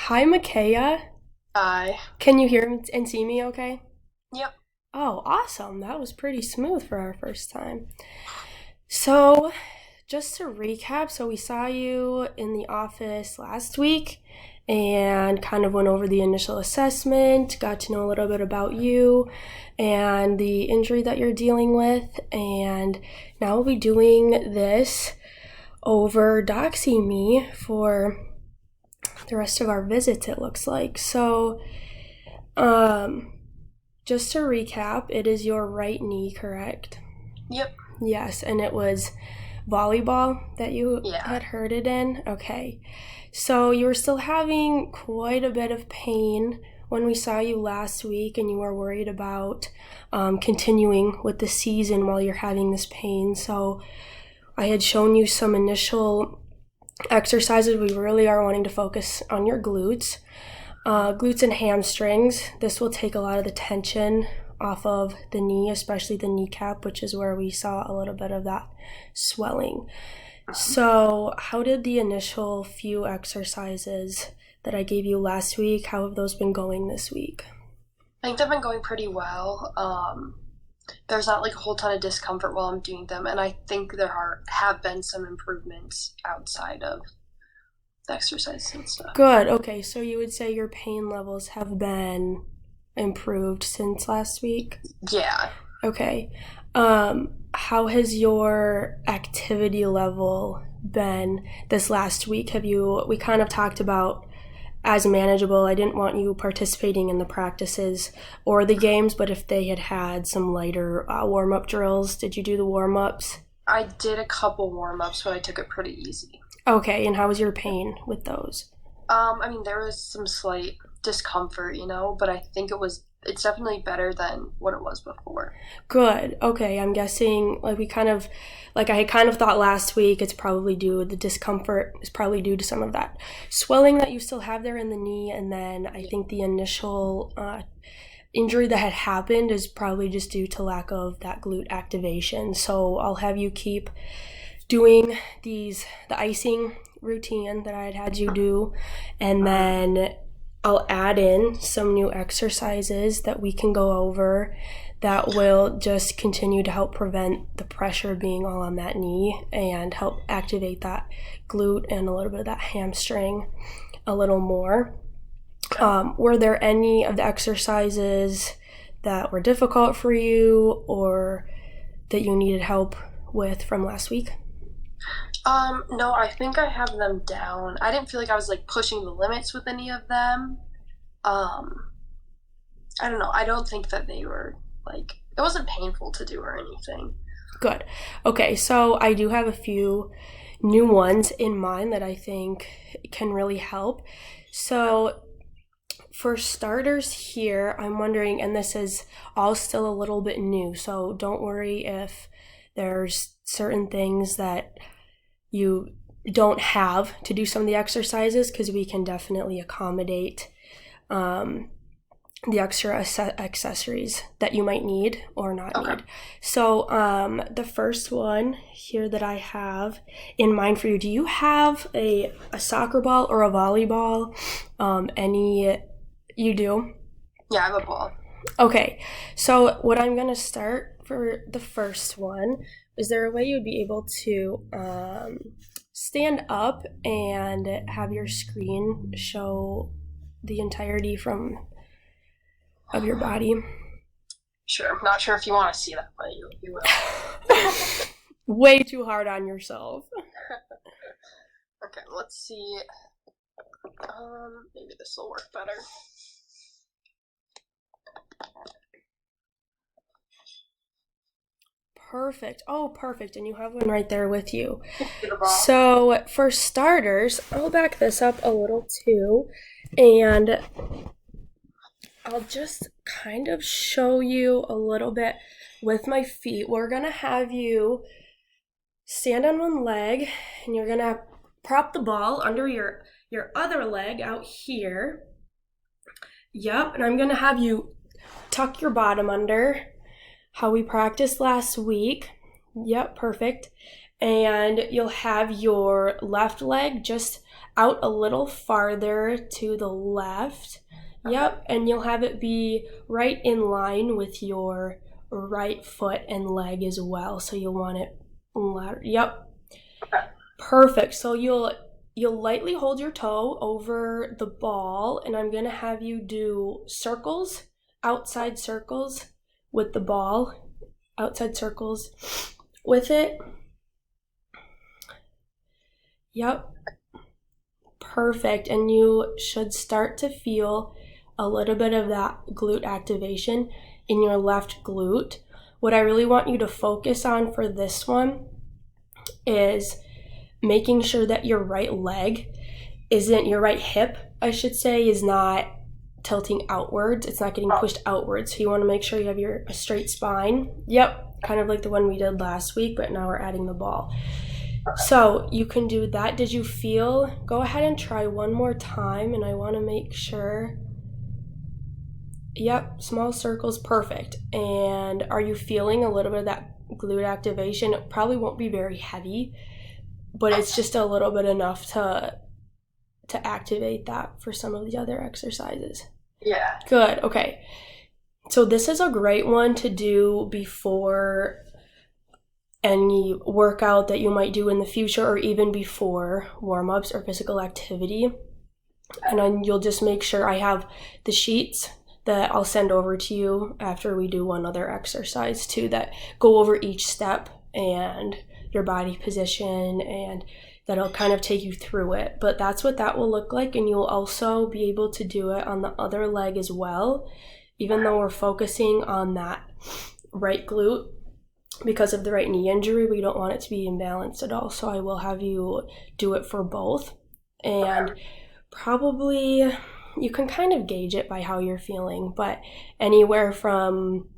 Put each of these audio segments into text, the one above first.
Hi, Micaiah. I. Can you hear me and see me okay? Yep. Oh, awesome. That was pretty smooth for our first time. So, just to recap, so we saw you in the office last week and kind of went over the initial assessment, got to know a little bit about you and the injury that you're dealing with, and now we'll be doing this over DoxyMe for the rest of our visits, it looks like. So, um, just to recap, it is your right knee, correct? Yep. Yes, and it was volleyball that you Yeah. had hurt it in? Okay. So you were still having quite a bit of pain when we saw you last week, and you were worried about continuing with the season while you're having this pain. So I had shown you some initial exercises. We really are wanting to focus on your glutes. Glutes and hamstrings. This will take a lot of the tension off of the knee, especially the kneecap, which is where we saw a little bit of that swelling. So, how did the initial few exercises that I gave you last week, how have those been going this week? I think they've been going pretty well. There's not like a whole ton of discomfort while I'm doing them, and I think have been some improvements outside of the exercise and stuff. Good. Okay, so you would say your pain levels have been improved since last week? Yeah. Okay. How has your activity level been this last week? We kind of talked about as manageable. I didn't want you participating in the practices or the games, but if they had had some lighter warm-up drills, did you do the warm-ups? I did a couple warm ups, but I took it pretty easy. Okay, and how was your pain with those? I mean, there was some slight discomfort, but I think it's definitely better than what it was before. Good. Okay, I'm guessing like I kind of thought last week the discomfort is probably due to some of that swelling that you still have there in the knee, and then I think the initial injury that had happened is probably just due to lack of that glute activation. So I'll have you keep doing the icing routine that I had you do, and then I'll add in some new exercises that we can go over that will just continue to help prevent the pressure being all on that knee and help activate that glute and a little bit of that hamstring a little more. Were there any of the exercises that were difficult for you or that you needed help with from last week? No, I think I have them down. I didn't feel like I was like pushing the limits with any of them. Um, I don't know. I don't think that they were like it wasn't painful to do or anything. Good. Okay, so I do have a few new ones in mind that I think can really help. So, for starters, here, I'm wondering, and this is all still a little bit new, so don't worry if there's certain things that you don't have to do some of the exercises, because we can definitely accommodate the extra accessories that you might need or not Okay. need. So the first one here that I have in mind for you, do you have a soccer ball or a volleyball? Any, you do? Yeah, I have a ball. Okay, so what I'm going to start for the first one, is there a way you'd be able to stand up and have your screen show the entirety of your body? Sure. I'm not sure if you want to see that, but you will. Way too hard on yourself. Okay, let's see. Maybe this will work better. Perfect. Oh, perfect. And you have one right there with you. Get a ball. So, for starters, I'll back this up a little too, and I'll just kind of show you a little bit with my feet. We're gonna have you stand on one leg, and you're gonna prop the ball under your other leg out here. Yep, and I'm gonna have you tuck your bottom under, how we practiced last week. Yep, perfect. And you'll have your left leg just out a little farther to the left. Yep, and you'll have it be right in line with your right foot and leg as well. So you'll want it ladder. Yep. Okay. Perfect. So you'll lightly hold your toe over the ball, and I'm going to have you do circles, outside circles with the ball, outside circles with it. Yep. Perfect. And you should start to feel a little bit of that glute activation in your left glute. What I really want you to focus on for this one is making sure that your right leg your right hip, I should say, is not tilting outwards. It's not getting pushed outwards. So you want to make sure you have a straight spine. Yep, kind of like the one we did last week, but now we're adding the ball. So you can do that. Did you feel? Go ahead and try one more time, and I want to make sure. Yep, small circles, perfect. And are you feeling a little bit of that glute activation? It probably won't be very heavy, but it's just a little bit enough to activate that for some of the other exercises. Yeah. Good, okay. So this is a great one to do before any workout that you might do in the future, or even before warm-ups or physical activity. And then you'll just make sure I have the sheets that I'll send over to you after we do one other exercise too, that go over each step and your body position, and that'll kind of take you through it. But that's what that will look like, and you'll also be able to do it on the other leg as well, even though we're focusing on that right glute. Because of the right knee injury, we don't want it to be imbalanced at all. So I will have you do it for both. And probably you can kind of gauge it by how you're feeling, but anywhere from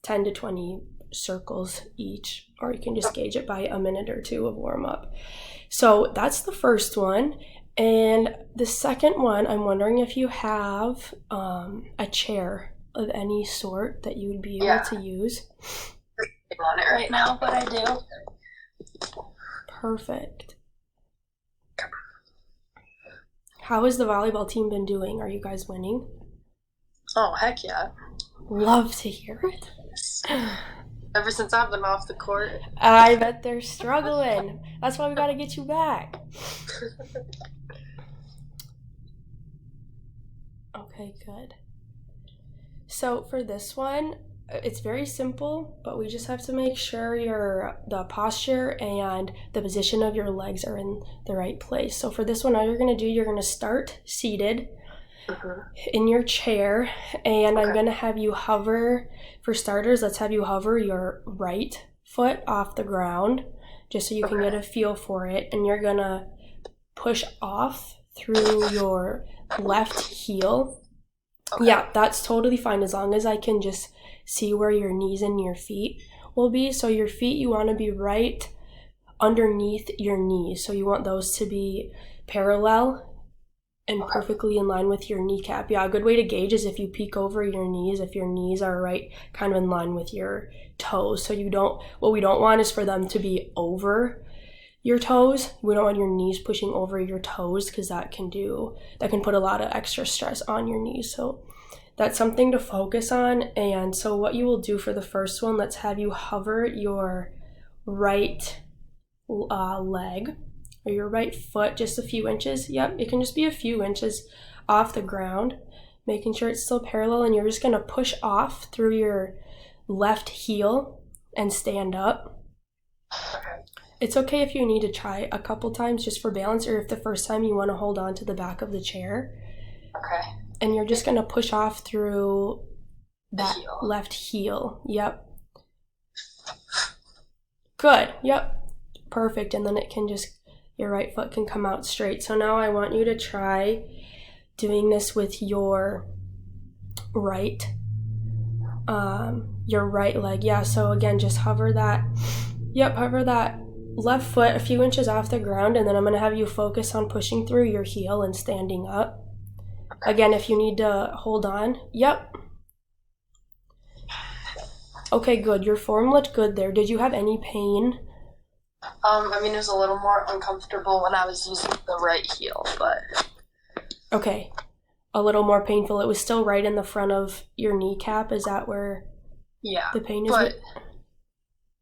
10 to 20 circles each, or you can just gauge it by a minute or two of warm up. So that's the first one. And the second one, I'm wondering if you have a chair of any sort that you would be able to use. I'm on it right now, but I do. Perfect. How has the volleyball team been doing? Are you guys winning? Oh, heck yeah. Love to hear it. Ever since I've been off the court. I bet they're struggling. That's why we gotta get you back. Okay, good. So for this one, it's very simple, but we just have to make sure the posture and the position of your legs are in the right place. So for this one, all you're going to do, you're going to start seated in your chair, and I'm going to have you hover, for starters, let's have you hover your right foot off the ground, just so you can get a feel for it, and you're going to push off through your left heel. Yeah, that's totally fine, as long as I can just see where your knees and your feet will be. So your feet, you want to be right underneath your knees. So you want those to be parallel and perfectly in line with your kneecap. Yeah, a good way to gauge is if you peek over your knees, if your knees are right kind of in line with your toes. So what we don't want is for them to be over your toes. We don't want your knees pushing over your toes, because that can put a lot of extra stress on your knees. So that's something to focus on. And so what you will do for the first one, let's have you hover your right leg or your right foot just a few inches. Yep, it can just be a few inches off the ground, making sure it's still parallel, and you're just going to push off through your left heel and stand up. It's okay if you need to try a couple times just for balance, or if the first time you want to hold on to the back of the chair. Okay. And you're just going to push off through that left heel. Yep. Good. Yep. Perfect. And then your right foot can come out straight. So now I want you to try doing this with your right leg. Yeah, so again, just hover that left foot a few inches off the ground, and then I'm going to have you focus on pushing through your heel and standing up. Again, if you need to hold on. Yep. Okay, good. Your form looked good there. Did you have any pain I mean, it was a little more uncomfortable when I was using the right heel, but Okay. A little more painful. It was still right in the front of your kneecap. Is that where yeah, the pain is? but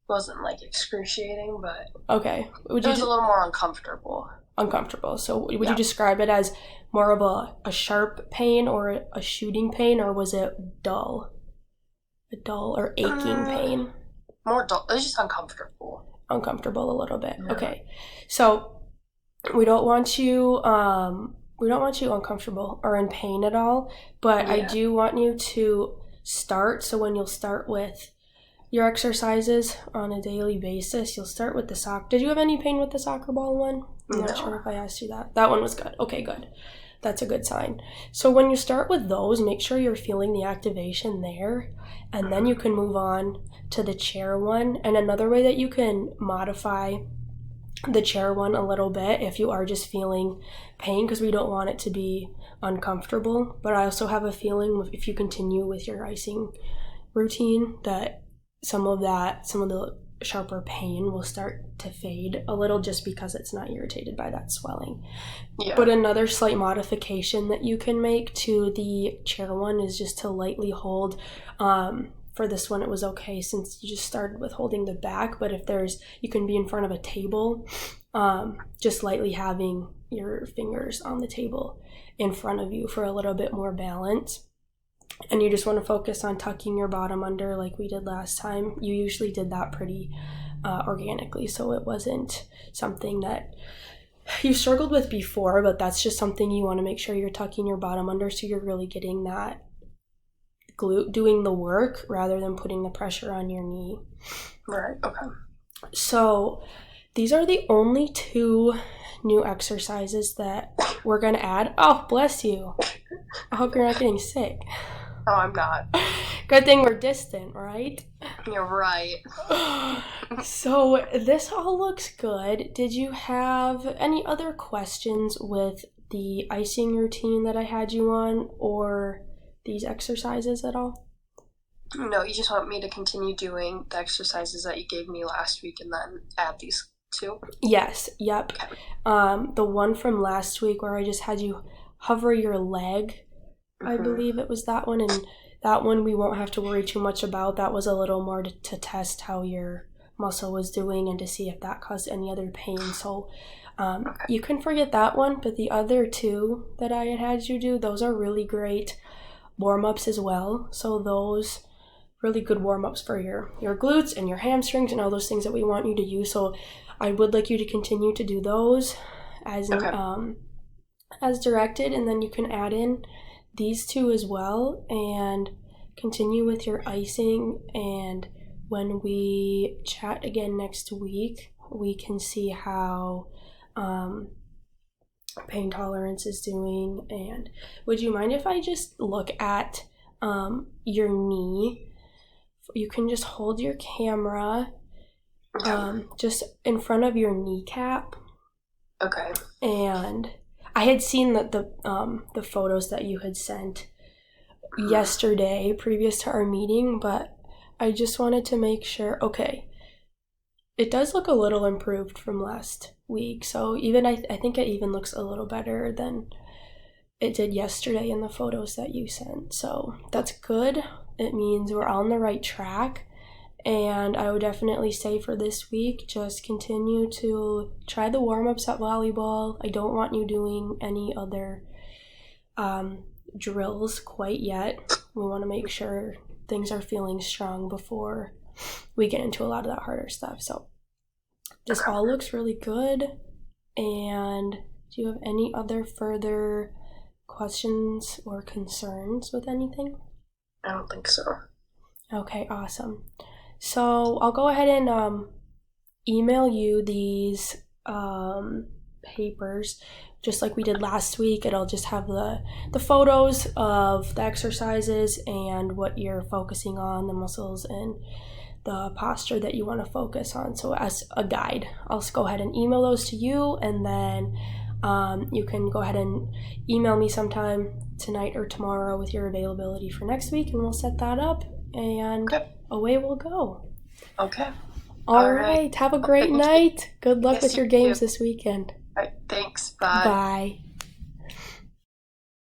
wasn't like excruciating, but okay. It was a little more uncomfortable. Uncomfortable. So would you describe it as more of a sharp pain or a shooting pain, or was it dull? A dull or aching pain? More dull. It was just uncomfortable. Uncomfortable a little bit. Yeah. Okay. So we don't want you uncomfortable or in pain at all, but I do want you to start. So when you'll start with your exercises on a daily basis, you'll start with the sock. Did you have any pain with the soccer ball one? I'm not sure if I asked you that. That one was good. Okay, good. That's a good sign. So when you start with those, make sure you're feeling the activation there, and then you can move on to the chair one. And another way that you can modify the chair one a little bit if you are just feeling pain, because we don't want it to be uncomfortable. But I also have a feeling if you continue with your icing routine that some of the sharper pain will start to fade a little, just because it's not irritated by that swelling. Yeah. But another slight modification that you can make to the chair one is just to lightly hold. For this one, it was okay since you just started with holding the back, but if you can be in front of a table, just lightly having your fingers on the table in front of you for a little bit more balance. And you just want to focus on tucking your bottom under like we did last time. You usually did that pretty organically, so it wasn't something that you struggled with before, but that's just something you want to make sure you're tucking your bottom under so you're really getting that glute doing the work rather than putting the pressure on your knee. Right, okay. So these are the only 2 new exercises that we're going to add. Oh, bless you. I hope you're not getting sick. Oh, I'm not. Good thing we're distant, right? You're right. So this all looks good. Did you have any other questions with the icing routine that I had you on, or these exercises at all? No, you just want me to continue doing the exercises that you gave me last week and then add these 2? Yes, yep. Okay. The one from last week where I just had you hover your leg, I believe it was that one, and that one we won't have to worry too much about. That was a little more to test how your muscle was doing and to see if that caused any other pain. So you can forget that one, but the other 2 that I had you do, those are really great warm-ups as well. So those really good warm-ups for your glutes and your hamstrings and all those things that we want you to use. So I would like you to continue to do those as directed, and then you can add in these 2 as well and continue with your icing. And when we chat again next week, we can see how pain tolerance is doing. And would you mind if I just look at your knee? You can just hold your camera just in front of your kneecap. Okay. And I had seen that the photos that you had sent yesterday previous to our meeting, but I just wanted to make sure. Okay, it does look a little improved from last week, so even I think it even looks a little better than it did yesterday in the photos that you sent. So that's good. It means we're on the right track. And I would definitely say for this week, just continue to try the warm-ups at volleyball. I don't want you doing any other drills quite yet. We want to make sure things are feeling strong before we get into a lot of that harder stuff. So this all looks really good. And do you have any other further questions or concerns with anything? I don't think so. Okay, awesome. So I'll go ahead and email you these papers just like we did last week. It'll just have the photos of the exercises and what you're focusing on, the muscles and the posture that you want to focus on. So as a guide, I'll just go ahead and email those to you, and then you can go ahead and email me sometime tonight or tomorrow with your availability for next week, and we'll set that up, and away we'll go. Okay. All right. Have a great Thank you. night. Good luck Yes, with you your too. games this weekend. All right, thanks. Bye. Bye.